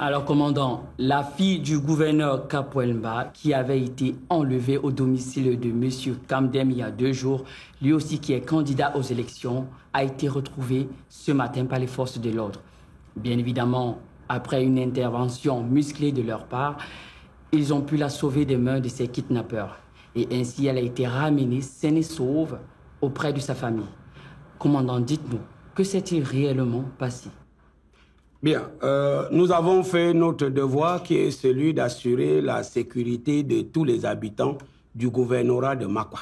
Alors, commandant, la fille du gouverneur Kapwelmba, qui avait été enlevée au domicile de M. Kamdem il y a 2 jours, lui aussi qui est candidat aux élections, a été retrouvée ce matin par les forces de l'ordre. Bien évidemment, après une intervention musclée de leur part, ils ont pu la sauver des mains de ses kidnappeurs. Et ainsi, elle a été ramenée saine et sauve auprès de sa famille. Commandant, dites-nous, que s'est-il réellement passé? Bien, nous avons fait notre devoir qui est celui d'assurer la sécurité de tous les habitants du gouvernorat de Makwa.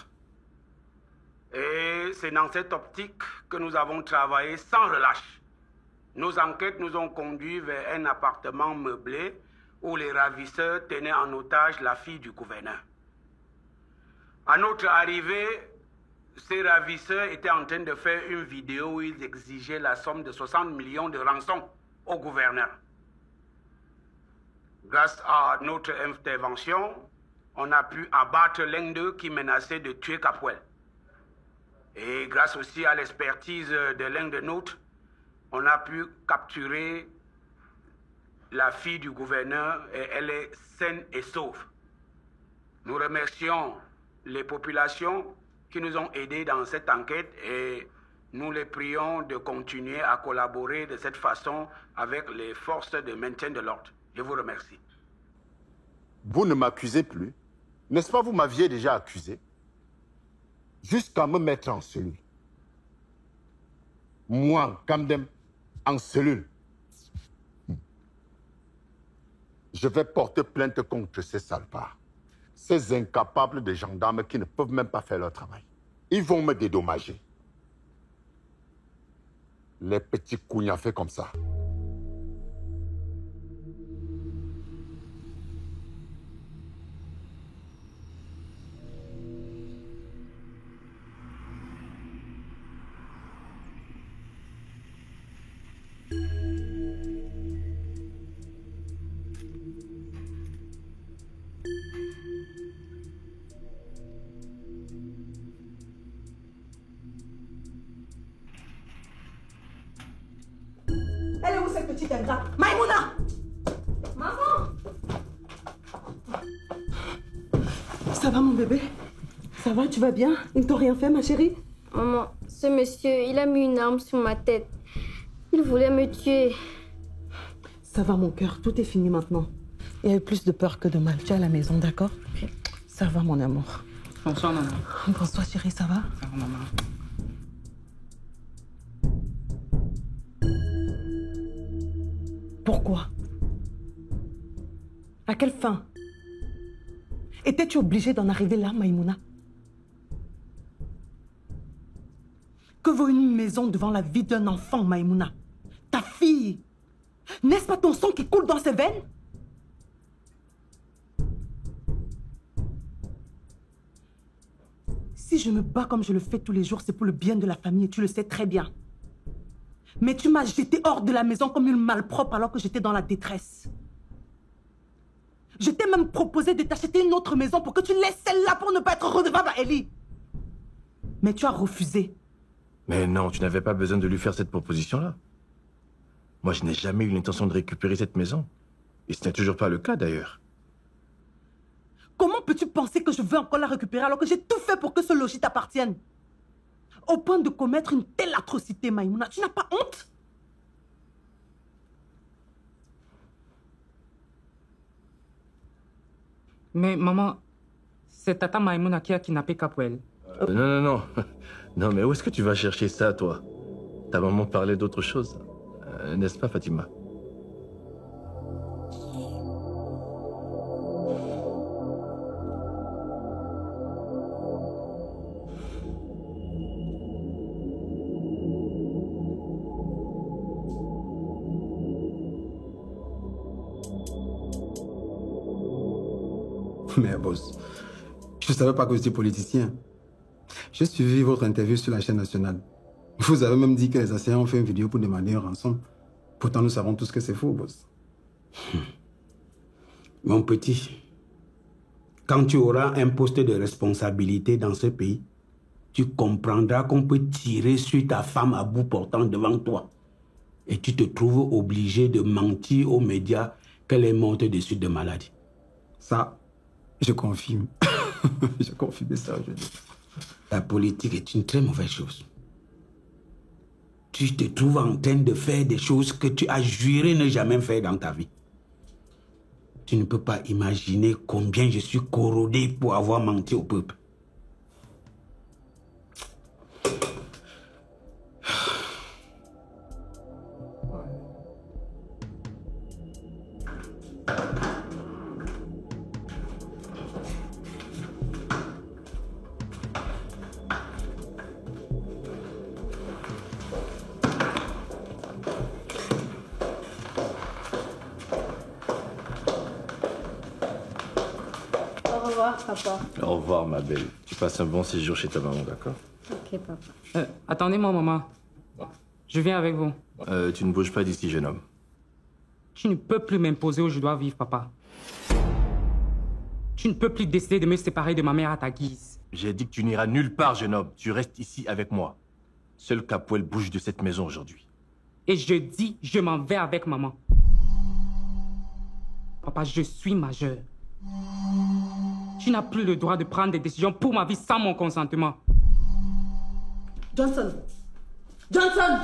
Et c'est dans cette optique que nous avons travaillé sans relâche. Nos enquêtes nous ont conduits vers un appartement meublé où les ravisseurs tenaient en otage la fille du gouverneur. À notre arrivée, ces ravisseurs étaient en train de faire une vidéo où ils exigeaient la somme de 60 millions de rançon au gouverneur. Grâce à notre intervention, on a pu abattre l'un d'eux qui menaçait de tuer Kapwel. Et grâce aussi à l'expertise de l'un de nôtres, on a pu capturer la fille du gouverneur et elle est saine et sauve. Nous remercions les populations qui nous ont aidés dans cette enquête et nous les prions de continuer à collaborer de cette façon avec les forces de maintien de l'ordre. Je vous remercie. Vous ne m'accusez plus. N'est-ce pas, vous m'aviez déjà accusé? Jusqu'à me mettre en cellule. Moi, Kamdem, en cellule. Je vais porter plainte contre ces salvards. Ces incapables de gendarmes qui ne peuvent même pas faire leur travail. Ils vont me dédommager. Les petits couignafés comme ça. Elle est où cette petite ingrate? Maïmouna! Maman! Ça va mon bébé? Ça va, tu vas bien? Ils ne t'ont rien fait ma chérie? Maman, ce monsieur, il a mis une arme sur ma tête. Il voulait me tuer. Ça va mon cœur, tout est fini maintenant. Il y a eu plus de peur que de mal. Tu es à la maison, d'accord? Ça va mon amour. Bonsoir, maman. Bonsoir chérie, ça va? Ça va, maman. Pourquoi? À quelle fin? Étais-tu obligée d'en arriver là, Maïmouna? Que vaut une maison devant la vie d'un enfant, Maïmouna? Ta fille? N'est-ce pas ton sang qui coule dans ses veines? Si je me bats comme je le fais tous les jours, c'est pour le bien de la famille et tu le sais très bien. Mais tu m'as jeté hors de la maison comme une malpropre alors que j'étais dans la détresse. Je t'ai même proposé de t'acheter une autre maison pour que tu laisses celle-là pour ne pas être redevable à Ellie. Mais tu as refusé. Mais non, tu n'avais pas besoin de lui faire cette proposition-là. Moi, je n'ai jamais eu l'intention de récupérer cette maison. Et ce n'est toujours pas le cas, d'ailleurs. Comment peux-tu penser que je veux encore la récupérer alors que j'ai tout fait pour que ce logis t'appartienne? Au point de commettre une telle atrocité, Maïmouna, tu n'as pas honte? Mais maman, c'est Tata Maïmouna qui a kidnappé Kapwel. Non. Non, mais où est-ce que tu vas chercher ça, toi? Ta maman parlait d'autre chose. N'est-ce pas, Fatima? Mais boss, je ne savais pas que vous étiez politicien. J'ai suivi votre interview sur la chaîne nationale. Vous avez même dit que les assaillants ont fait une vidéo pour demander une rançon. Pourtant, nous savons tous que c'est faux, boss. Mon petit, quand tu auras un poste de responsabilité dans ce pays, tu comprendras qu'on peut tirer sur ta femme à bout portant devant toi. Et tu te trouves obligé de mentir aux médias qu'elle est morte de suite de maladie. Ça, je confirme. Je confirme ça aujourd'hui. La politique est une très mauvaise chose. Tu te trouves en train de faire des choses que tu as juré ne jamais faire dans ta vie. Tu ne peux pas imaginer combien je suis corrodé pour avoir menti au peuple. Au revoir, papa. Au revoir, ma belle. Tu passes un bon séjour chez ta maman, d'accord? Ok, papa. Attendez-moi, maman. Je viens avec vous. Tu ne bouges pas d'ici, jeune homme. Tu ne peux plus m'imposer où je dois vivre, papa. Tu ne peux plus décider de me séparer de ma mère à ta guise. J'ai dit que tu n'iras nulle part, jeune homme. Tu restes ici avec moi. Seul Capoel bouge de cette maison aujourd'hui. Et je dis, je m'en vais avec maman. Papa, je suis majeur. Tu n'as plus le droit de prendre des décisions pour ma vie sans mon consentement. Johnson! Johnson!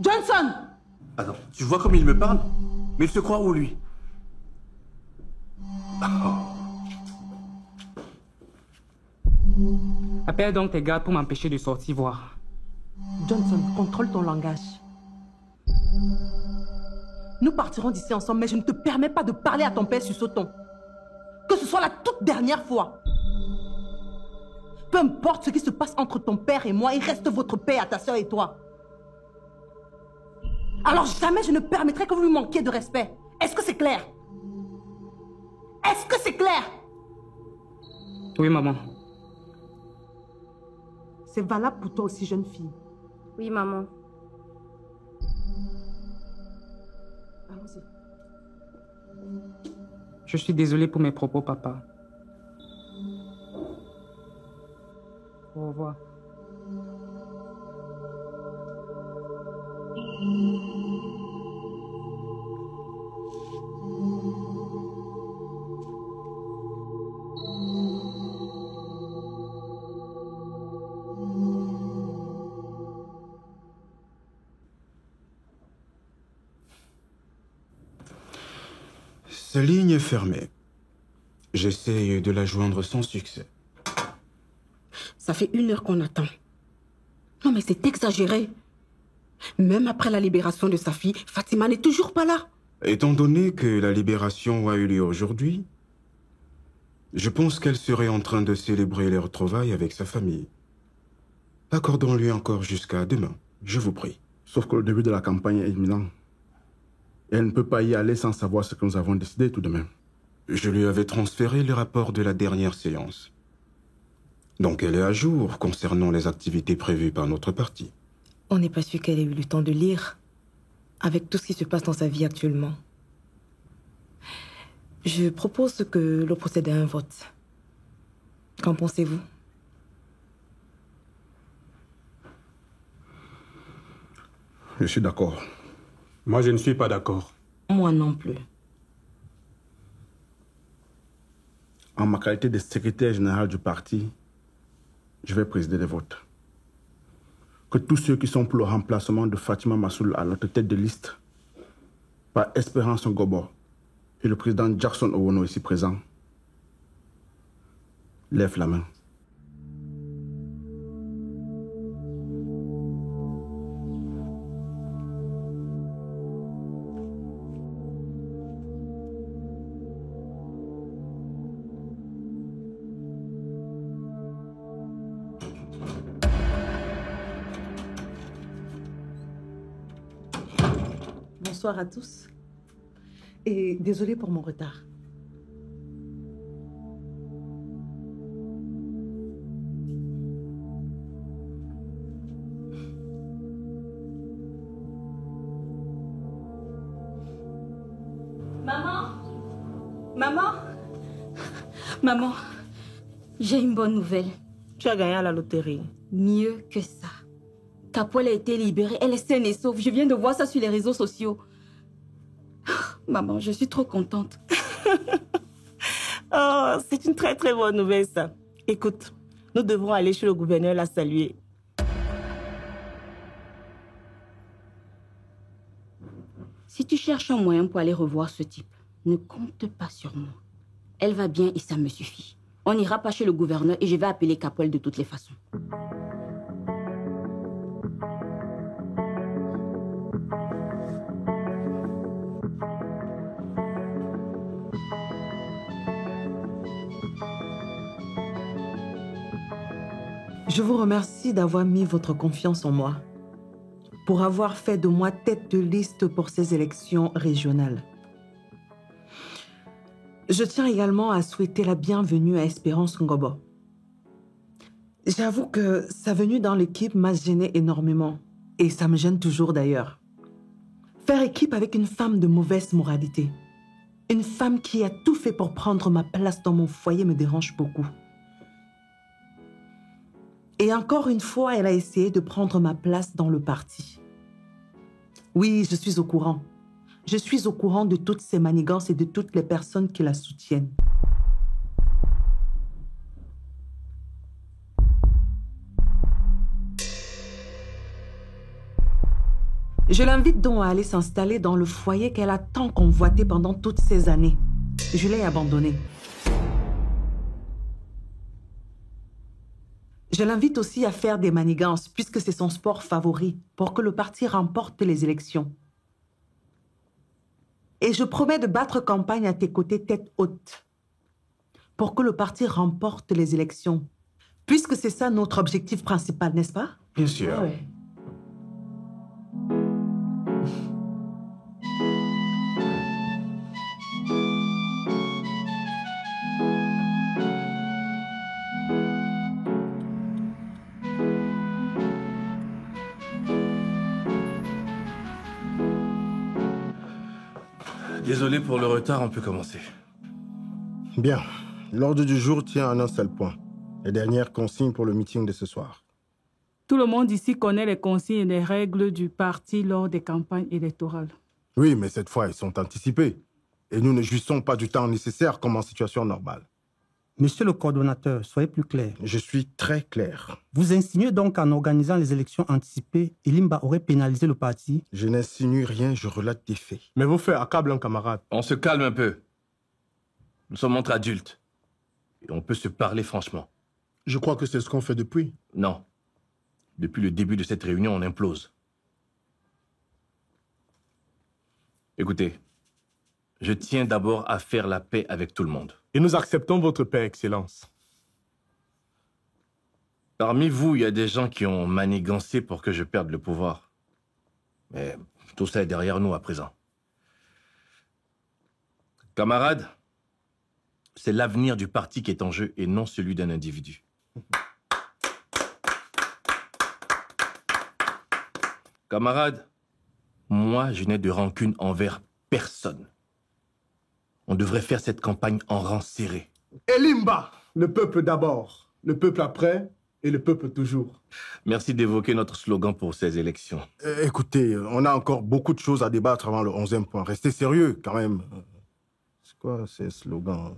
Johnson! Attends, tu vois comme il me parle? Mais il se croit où, lui? Appelle donc tes gardes pour m'empêcher de sortir voir. Johnson, contrôle ton langage. Nous partirons d'ici ensemble, mais je ne te permets pas de parler à ton père sur ce ton. Que ce soit la toute dernière fois. Peu importe ce qui se passe entre ton père et moi, il reste votre paix à ta soeur et toi. Alors jamais je ne permettrai que vous lui manquiez de respect. Est-ce que c'est clair? Est-ce que c'est clair? Oui, maman. C'est valable pour toi aussi, jeune fille. Oui, maman. Allons-y. Je suis désolé pour mes propos, papa. Au revoir. Sa ligne est fermée. J'essaye de la joindre sans succès. Ça fait 1 heure qu'on attend. Non mais c'est exagéré. Même après la libération de sa fille, Fatima n'est toujours pas là. Étant donné que la libération a eu lieu aujourd'hui, je pense qu'elle serait en train de célébrer les retrouvailles avec sa famille. Accordons-lui encore jusqu'à demain, je vous prie. Sauf que le début de la campagne est imminent. Et elle ne peut pas y aller sans savoir ce que nous avons décidé tout de même. Je lui avais transféré les rapports de la dernière séance. Donc elle est à jour concernant les activités prévues par notre parti. On n'est pas sûr qu'elle ait eu le temps de lire, avec tout ce qui se passe dans sa vie actuellement. Je propose que l'on procède à un vote. Qu'en pensez-vous? Je suis d'accord. Moi, je ne suis pas d'accord. Moi non plus. En ma qualité de secrétaire général du parti, je vais présider les votes. Que tous ceux qui sont pour le remplacement de Fatima Massoul à notre tête de liste, par Espérance Ngobo et le président Jackson Owono ici présent, lèvent la main. Bonsoir à tous. Et désolé pour mon retard. Maman? Maman? Maman, j'ai une bonne nouvelle. Tu as gagné à la loterie. Mieux que ça. Capoel a été libérée, elle est saine et sauve. Je viens de voir ça sur les réseaux sociaux. Maman, je suis trop contente. Oh, c'est une très très bonne nouvelle ça. Écoute, nous devrons aller chez le gouverneur la saluer. Si tu cherches un moyen pour aller revoir ce type, ne compte pas sur moi. Elle va bien et ça me suffit. On n'ira pas chez le gouverneur et je vais appeler Capoel de toutes les façons. Je vous remercie d'avoir mis votre confiance en moi, pour avoir fait de moi tête de liste pour ces élections régionales. Je tiens également à souhaiter la bienvenue à Espérance Ngobo. J'avoue que sa venue dans l'équipe m'a gênée énormément, et ça me gêne toujours d'ailleurs. Faire équipe avec une femme de mauvaise moralité, une femme qui a tout fait pour prendre ma place dans mon foyer me dérange beaucoup. Et encore une fois, elle a essayé de prendre ma place dans le parti. Oui, je suis au courant. Je suis au courant de toutes ces manigances et de toutes les personnes qui la soutiennent. Je l'invite donc à aller s'installer dans le foyer qu'elle a tant convoité pendant toutes ces années. Je l'ai abandonné. Je l'invite aussi à faire des manigances, puisque c'est son sport favori, pour que le parti remporte les élections. Et je promets de battre campagne à tes côtés tête haute, pour que le parti remporte les élections. Puisque c'est ça notre objectif principal, n'est-ce pas? Bien sûr. Ouais. Désolé pour le retard, on peut commencer. Bien. L'ordre du jour tient en un seul point. Les dernières consignes pour le meeting de ce soir. Tout le monde ici connaît les consignes et les règles du parti lors des campagnes électorales. Oui, mais cette fois, elles sont anticipées. Et nous ne jouissons pas du temps nécessaire comme en situation normale. Monsieur le coordonnateur, soyez plus clair. Je suis très clair. Vous insinuez donc qu'en organisant les élections anticipées, Elimba aurait pénalisé le parti? Je n'insinue rien, je relate des faits. Mais vos faits accablent un camarade. On se calme un peu. Nous sommes entre adultes. Et on peut se parler franchement. Je crois que c'est ce qu'on fait depuis. Non. Depuis le début de cette réunion, on implose. Écoutez, je tiens d'abord à faire la paix avec tout le monde. Et nous acceptons votre paix, Excellence. Parmi vous, il y a des gens qui ont manigancé pour que je perde le pouvoir. Mais tout ça est derrière nous à présent. Camarades, c'est l'avenir du parti qui est en jeu et non celui d'un individu. Camarades, moi, je n'ai de rancune envers personne. On devrait faire cette campagne en rang serré. Elimba, le peuple d'abord, le peuple après et le peuple toujours. Merci d'évoquer notre slogan pour ces élections. Écoutez, on a encore beaucoup de choses à débattre avant le 11e point. Restez sérieux, quand même. C'est quoi ces slogans?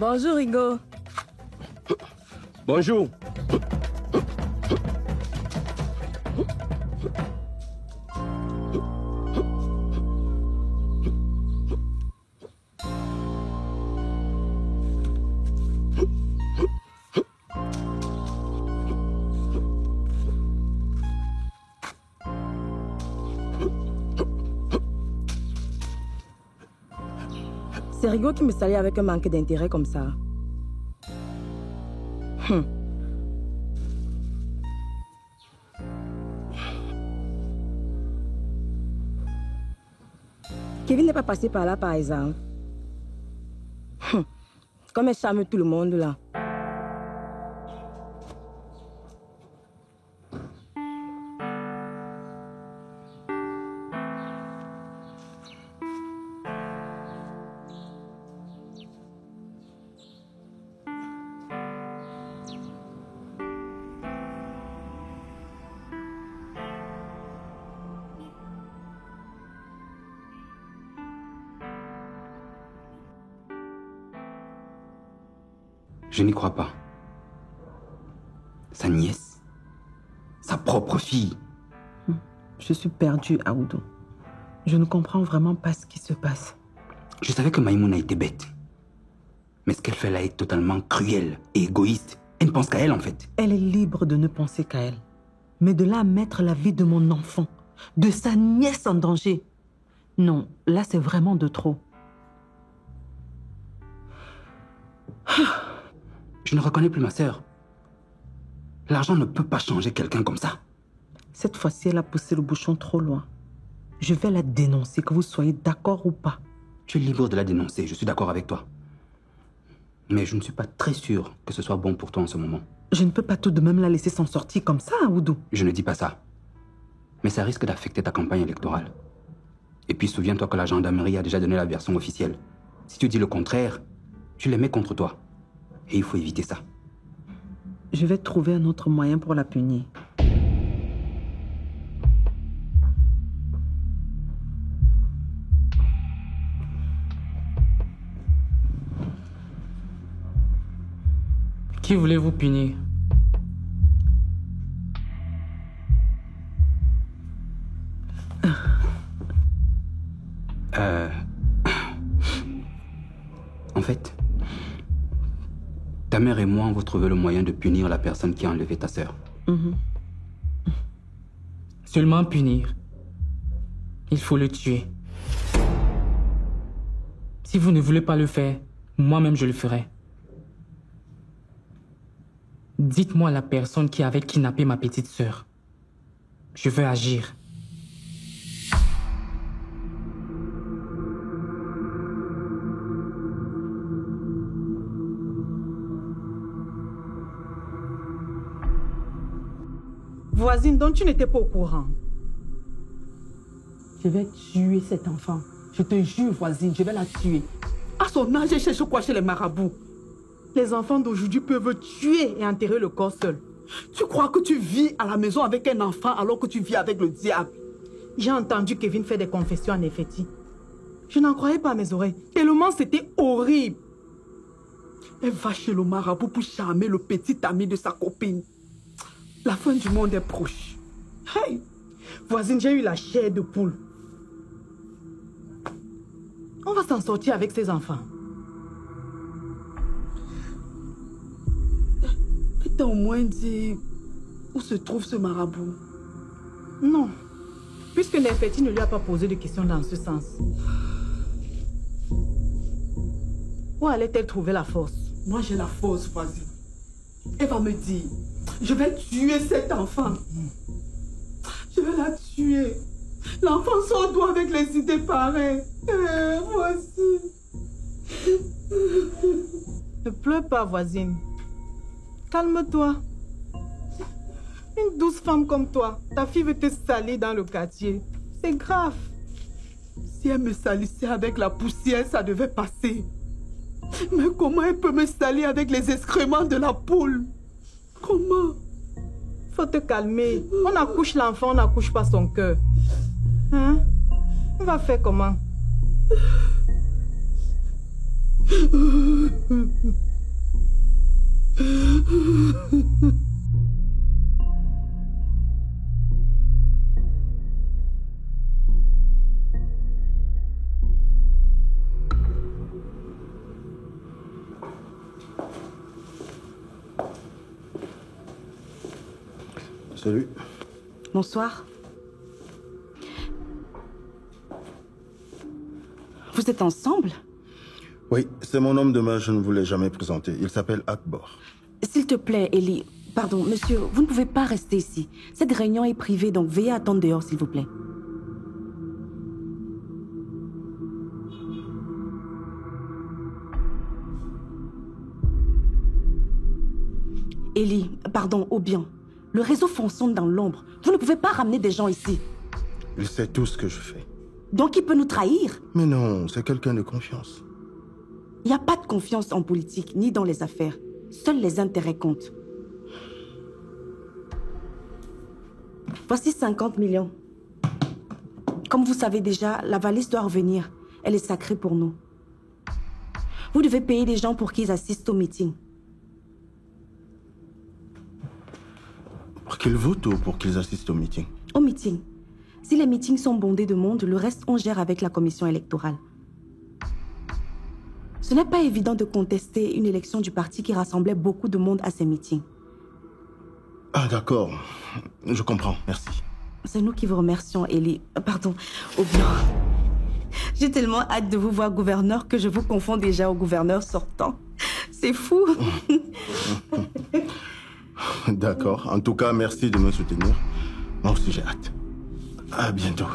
Bonjour, Rigo. Bonjour. C'est rigolo qu'il me salit avec un manque d'intérêt comme ça. Kevin n'est pas passé par là par exemple. Comme elle charme tout le monde là. Je n'y crois pas. Sa nièce, sa propre fille. Je suis perdue, Aoudou. Je ne comprends vraiment pas ce qui se passe. Je savais que Maïmouna était bête. Mais ce qu'elle fait là est totalement cruel et égoïste. Elle ne pense qu'à elle, en fait. Elle est libre de ne penser qu'à elle. Mais de là à mettre la vie de mon enfant, de sa nièce en danger. Non, là c'est vraiment de trop. Je ne reconnais plus ma sœur. L'argent ne peut pas changer quelqu'un comme ça. Cette fois-ci, elle a poussé le bouchon trop loin. Je vais la dénoncer, que vous soyez d'accord ou pas. Tu es libre de la dénoncer, je suis d'accord avec toi. Mais je ne suis pas très sûr que ce soit bon pour toi en ce moment. Je ne peux pas tout de même la laisser s'en sortir comme ça, Aoudou. Je ne dis pas ça. Mais ça risque d'affecter ta campagne électorale. Et puis souviens-toi que la gendarmerie a déjà donné la version officielle. Si tu dis le contraire, tu les mets contre toi. Et il faut éviter ça. Je vais trouver un autre moyen pour la punir. Qui voulez-vous punir? En fait, ta mère et moi, on va trouver le moyen de punir la personne qui a enlevé ta sœur. Seulement punir. Il faut le tuer. Si vous ne voulez pas le faire, moi-même je le ferai. Dites-moi la personne qui avait kidnappé ma petite sœur. Je veux agir. Voisine, dont tu n'étais pas au courant. Je vais tuer cet enfant. Je te jure, voisine, je vais la tuer. À son âge, elle cherche quoi chez les marabouts? Les enfants d'aujourd'hui peuvent tuer et enterrer le corps seul. Tu crois que tu vis à la maison avec un enfant alors que tu vis avec le diable? J'ai entendu Kevin faire des confessions en Néféti. Je n'en croyais pas à mes oreilles. Tellement c'était horrible. Elle va chez le marabout pour charmer le petit ami de sa copine. La fin du monde est proche. Hey! Voisine, j'ai eu la chair de poule. On va s'en sortir avec ces enfants. T'as au moins dit où se trouve ce marabout? Non. Puisque Néféti ne lui a pas posé de questions dans ce sens. Où allait-elle trouver la force? Moi, j'ai la force, voisine. Elle va me dire, je vais tuer cet enfant. Je vais la tuer. L'enfant sort d'où avec les idées pareilles? Voisine. Ne pleure pas, voisine. Calme-toi. Une douce femme comme toi, ta fille veut te salir dans le quartier. C'est grave. Si elle me salissait avec la poussière, ça devait passer. Mais comment elle peut me salir avec les excréments de la poule? Comment? Faut te calmer. On accouche l'enfant, on n'accouche pas son cœur. Hein? On va faire comment? Salut. Bonsoir. Vous êtes ensemble? Oui, c'est mon homme de main, je ne vous l'ai jamais présenté. Il s'appelle Akbor. S'il te plaît, Ellie. Pardon, monsieur, vous ne pouvez pas rester ici. Cette réunion est privée, donc veillez à attendre dehors, s'il vous plaît. Ellie, pardon, Obiang. Le réseau fonctionne dans l'ombre. Vous ne pouvez pas ramener des gens ici. Il sait tout ce que je fais. Donc il peut nous trahir? Mais non, c'est quelqu'un de confiance. Il n'y a pas de confiance en politique, ni dans les affaires. Seuls les intérêts comptent. Voici 50 millions. Comme vous savez déjà, la valise doit revenir. Elle est sacrée pour nous. Vous devez payer des gens pour qu'ils assistent au meeting. Pour qu'ils votent ou pour qu'ils assistent au meeting? Au meeting. Si les meetings sont bondés de monde, le reste on gère avec la commission électorale. Ce n'est pas évident de contester une élection du parti qui rassemblait beaucoup de monde à ces meetings. Ah d'accord, je comprends, merci. C'est nous qui vous remercions, Ellie. Pardon, Obiang. J'ai tellement hâte de vous voir gouverneur que je vous confonds déjà au gouverneur sortant. C'est fou. D'accord, en tout cas, merci de me soutenir. Moi aussi j'ai hâte. À bientôt.